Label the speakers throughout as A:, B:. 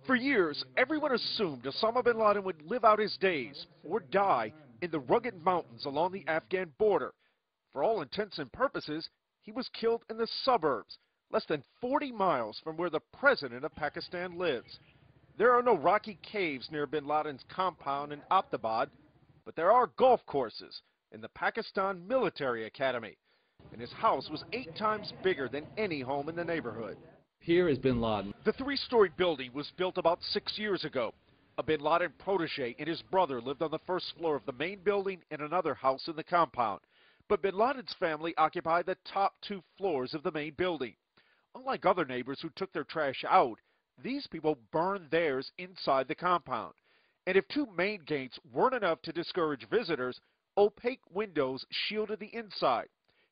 A: For years, everyone assumed Osama Bin Laden would live out his days or die in the rugged mountains along the Afghan border. For all intents and purposes, he was killed in the suburbs, less than 40 miles from where the president of Pakistan lives. There are no rocky caves near Bin Laden's compound in Abbottabad, but there are golf courses in the Pakistan Military Academy, and his house was 8 times bigger than any home in the neighborhood.
B: Here is Bin Laden.
A: The 3-story building was built about 6 years ago. A Bin Laden protege and his brother lived on the first floor of the main building in another house in the compound. But Bin Laden's family occupied the top 2 floors of the main building. Unlike other neighbors who took their trash out, these people burned theirs inside the compound. And if 2 main gates weren't enough to discourage visitors, opaque windows shielded the inside.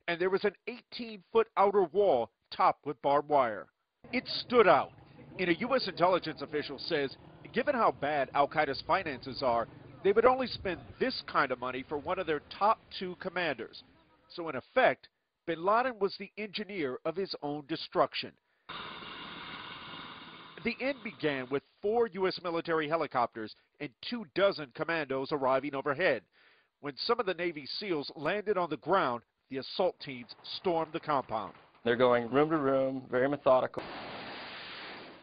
A: And there was an 18-foot outer wall topped with barbed wire. It stood out. And a U.S. intelligence official says, given how bad al-Qaeda's finances are, they would only spend this kind of money for one of their top 2 commanders. So in effect, Bin Laden was the engineer of his own destruction. The end began with 4 U.S. military helicopters and 24 commandos arriving overhead. When some of the Navy SEALs landed on the ground, the assault teams stormed the compound.
C: They're going room to room, very methodical.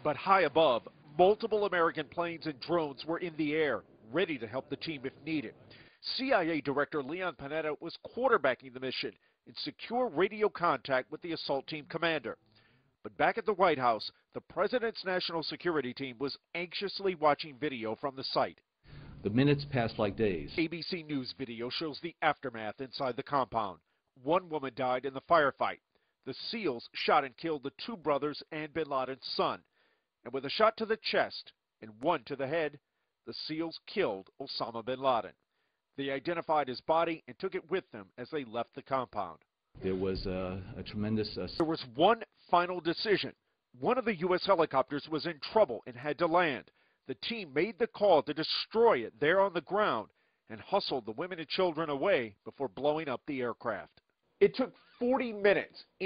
A: But high above, multiple American planes and drones were in the air, ready to help the team if needed. CIA Director Leon Panetta was quarterbacking the mission in secure radio contact with the assault team commander. But back at the White House, the president's national security team was anxiously watching video from the site.
B: The minutes passed like days.
A: ABC News video shows the aftermath inside the compound. 1 woman died in the firefight. The SEALs shot and killed the 2 brothers and Bin Laden's son. And with a shot to the chest and 1 to the head, the SEALs killed Osama Bin Laden. They identified his body and took it with them as they left the compound.
B: There was a tremendous...
A: There was one final decision. One of the U.S. helicopters was in trouble and had to land. The team made the call to destroy it there on the ground and hustled the women and children away before blowing up the aircraft. It took 40 minutes.